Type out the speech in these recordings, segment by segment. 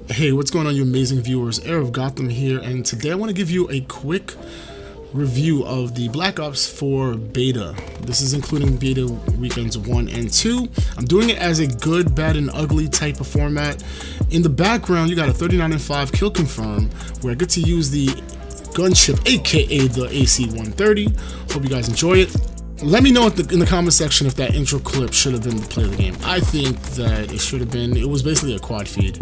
Hey, what's going on, you amazing viewers? HeirOfGotham here, and today I want to give you a quick review of the Black Ops 4 beta. This is including beta weekends 1 and 2. I'm doing it as a good, bad, and ugly type of format. In the background, you got a 39-5 kill confirm, where I get to use the gunship, aka the AC-130. Hope you guys enjoy it. Let me know in the comment section if that intro clip should have been the play of the game. I think that it should have been. It was basically a quad feed,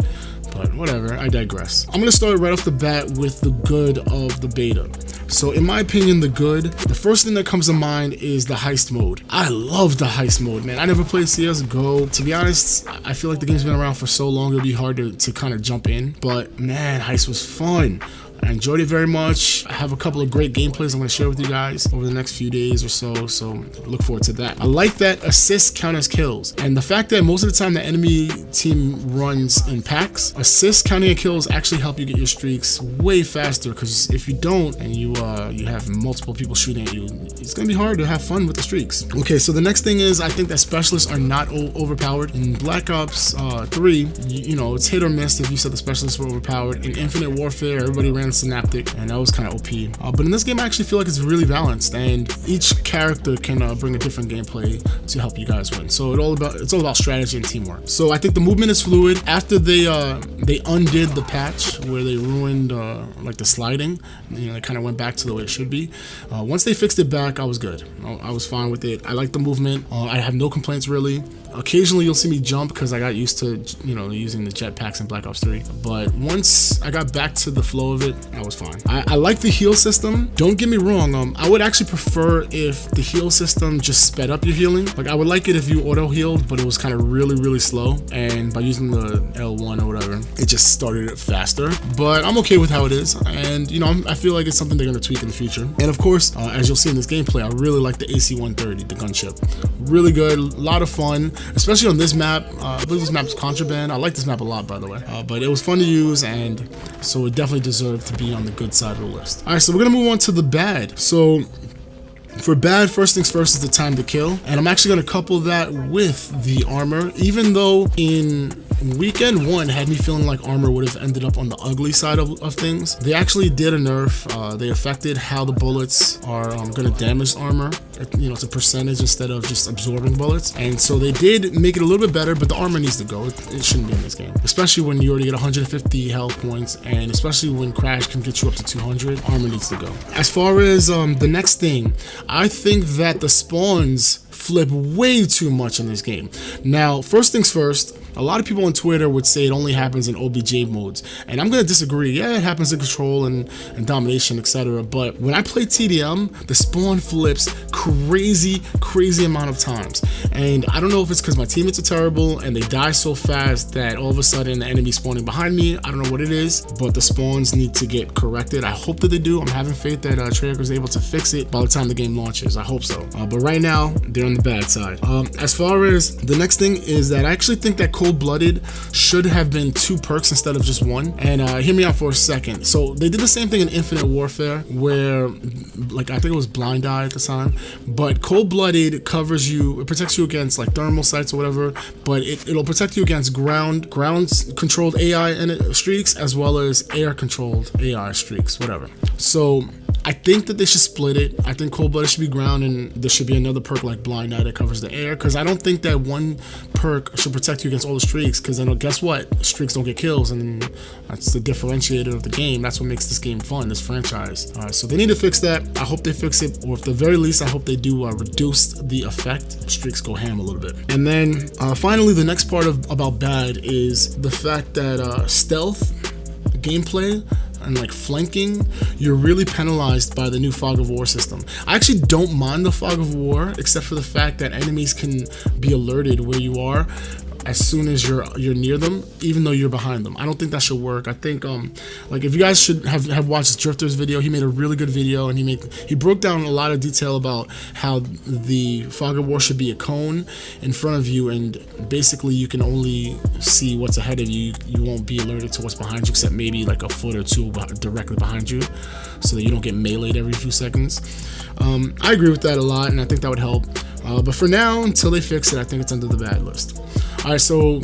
but whatever, I digress. I'm gonna start right off the bat with the good of the beta. So in my opinion, the first thing that comes to mind is the heist mode. I love the heist mode, man. I never played CSGO. To be honest, I feel like the game's been around for so long, it'll be hard to kind of jump in. But man, heist was fun. I enjoyed it very much. I have a couple of great gameplays I'm going to share with you guys over the next few days or so look forward to that. I like that assists count as kills, and the fact that most of the time the enemy team runs in packs, assists counting as kills actually help you get your streaks way faster, because if you don't and you have multiple people shooting at you, it's going to be hard to have fun with the streaks. Okay, so the next thing is, I think that specialists are not overpowered. In Black Ops 3, you know, it's hit or miss if you said the specialists were overpowered. In Infinite Warfare, everybody ran Synaptic, and that was kind of OP. But in this game, I actually feel like it's really balanced, and each character can bring a different gameplay to help you guys win. So it's all about strategy and teamwork. So I think the movement is fluid. After they undid the patch where they ruined like the sliding, you know, they kind of went back to the way it should be. Once they fixed it back, I was good. I was fine with it. I like the movement. I have no complaints really. Occasionally you'll see me jump because I got used to, you know, using the jetpacks in Black Ops 3. But once I got back to the flow of it, I was fine. I like the heal system. Don't get me wrong. I would actually prefer if the heal system just sped up your healing. Like, I would like it if you auto healed, but it was kind of really slow. And by using the L1 or whatever, it just started it faster. But I'm okay with how it is. And, you know, I feel like it's something they're going to tweak in the future. And of course, as you'll see in this gameplay, I really like the AC-130, the gunship. Really good, a lot of fun. Especially on this map. I believe this map is Contraband. I like this map a lot, by the way. But it was fun to use, and so it definitely deserved to be on the good side of the list. Alright, so we're gonna move on to the bad. So for bad, first things first is the time to kill, and I'm actually gonna couple that with the armor, even though in weekend 1 had me feeling like armor would have ended up on the ugly side of things. They actually did a nerf. They affected how the bullets are going to damage armor. You know, it's a percentage instead of just absorbing bullets. And so they did make it a little bit better, but the armor needs to go. It shouldn't be in this game, especially when you already get 150 health points, and especially when Crash can get you up to 200. Armor needs to go. As far as the next thing, I think that the spawns flip way too much in this game. Now, first things first, a lot of people on Twitter would say it only happens in OBJ modes, and I'm going to disagree. Yeah, it happens in Control and Domination, etc. But when I play TDM, the spawn flips crazy amount of times. And I don't know if it's because my teammates are terrible and they die so fast that all of a sudden the enemy's spawning behind me. I don't know what it is, but the spawns need to get corrected. I hope that they do. I'm having faith that Treyarch is able to fix it by the time the game launches. I hope so. But right now, they're on the bad side. As far as the next thing is that I actually think that Cold-Blooded should have been 2 perks instead of just 1. And hear me out for a second. So they did the same thing in Infinite Warfare, where, like, I think it was Blind Eye at the time, but Cold-Blooded covers you, it protects you against like thermal sights or whatever, but it'll protect you against ground controlled AI and streaks, as well as air controlled AI streaks, whatever. So I think that they should split it. I think Cold-Blooded should be ground, and there should be another perk like Blind Eye that covers the air, because I don't think that one perk should protect you against all the streaks, because then guess what? Streaks don't get kills, and that's the differentiator of the game. That's what makes this game fun, this franchise. So they need to fix that. I hope they fix it, or at the very least, I hope they do reduce the effect. Streaks go ham a little bit. And then finally, the next part about bad is the fact that stealth gameplay and like flanking, you're really penalized by the new Fog of War system. I actually don't mind the Fog of War, except for the fact that enemies can be alerted where you are as soon as you're near them, even though you're behind them. I don't think that should work. I think like, if you guys should have watched Drifter's video, he made a really good video, and he broke down a lot of detail about how the Fog of War should be a cone in front of you, and basically you can only see what's ahead of you. You won't be alerted to what's behind you, except maybe like a foot or two directly behind you, so that you don't get meleeed every few seconds. I agree with that a lot, and I think that would help. But for now, until they fix it, I think it's under the bad list. Alright, so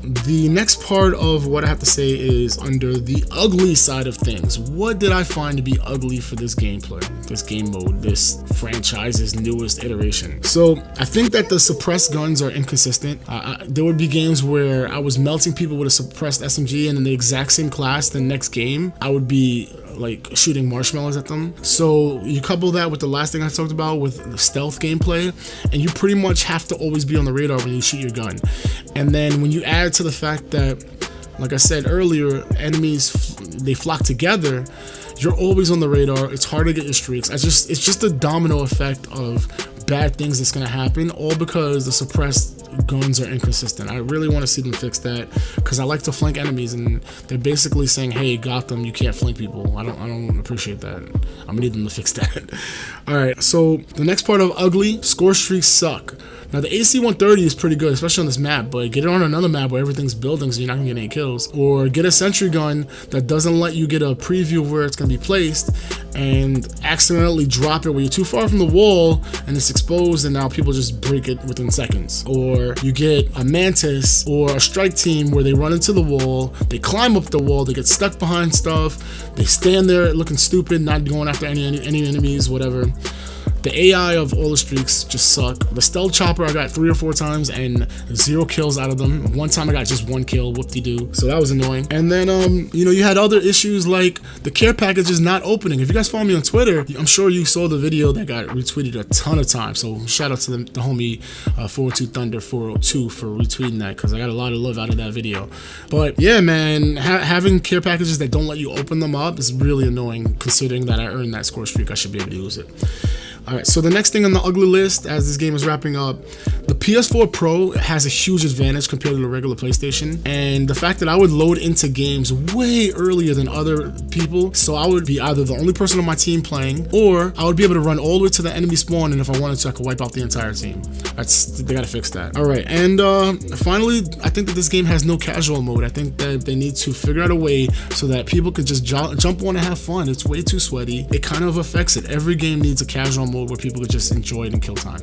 the next part of what I have to say is under the ugly side of things. What did I find to be ugly for this gameplay, this game mode, this franchise's newest iteration? So I think that the suppressed guns are inconsistent. There would be games where I was melting people with a suppressed SMG, and in the exact same class, the next game, I would be like shooting marshmallows at them. So you couple that with the last thing I talked about with the stealth gameplay, and you pretty much have to always be on the radar when you shoot your gun. And then when you add to the fact that, like I said earlier, enemies, they flock together, you're always on the radar. It's hard to get your streaks. It's just a domino effect of bad things that's gonna happen, all because the suppressed guns are inconsistent. I really want to see them fix that, because I like to flank enemies, and they're basically saying, hey, Gotham, you can't flank people. I don't appreciate that. I'm gonna need them to fix that. All right, so the next part of ugly, score streaks suck. Now the AC-130 is pretty good, especially on this map, but get it on another map where everything's building so you're not gonna get any kills. Or get a sentry gun that doesn't let you get a preview of where it's gonna be placed, and accidentally drop it where you're too far from the wall and it's exposed, and now people just break it within seconds. Or you get a mantis or a strike team where they run into the wall, they climb up the wall, they get stuck behind stuff, they stand there looking stupid, not going after any enemies, whatever. The AI of all the streaks just suck. The stealth chopper I got 3 or 4 times and 0 kills out of them. One time I got just 1 kill, whoop-de-doo. So that was annoying. And then, you know, you had other issues like the care package is not opening. If you guys follow me on Twitter, I'm sure you saw the video that got retweeted a ton of times. So shout out to the homie 402 Thunder 402 for retweeting that, because I got a lot of love out of that video. But yeah, man, having care packages that don't let you open them up is really annoying, considering that I earned that score streak. I should be able to use it. Alright, so the next thing on the ugly list, as this game is wrapping up, the PS4 Pro has a huge advantage compared to the regular PlayStation, and the fact that I would load into games way earlier than other people, so I would be either the only person on my team playing, or I would be able to run all the way to the enemy spawn, and if I wanted to, I could wipe out the entire team. They gotta fix that. Alright, and finally, I think that this game has no casual mode. I think that they need to figure out a way so that people could just jump on and have fun. It's way too sweaty. It kind of affects it. Every game needs a casual mode where people could just enjoy it and kill time.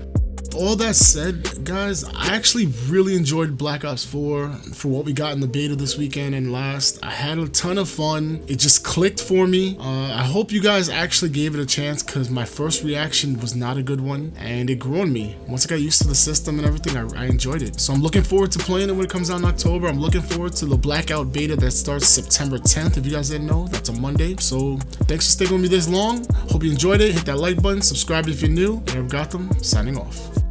All that said, guys, I actually really enjoyed Black Ops 4 for what we got in the beta this weekend and last. I had a ton of fun. It just clicked for me. I hope you guys actually gave it a chance, because my first reaction was not a good one, and it grew on me. Once I got used to the system and everything, I enjoyed it. So I'm looking forward to playing it when it comes out in October. I'm looking forward to the Blackout beta that starts September 10th. If you guys didn't know, that's a Monday. So thanks for sticking with me this long. Hope you enjoyed it. Hit that like button, subscribe if you're new. HeirOfGotham, signing off.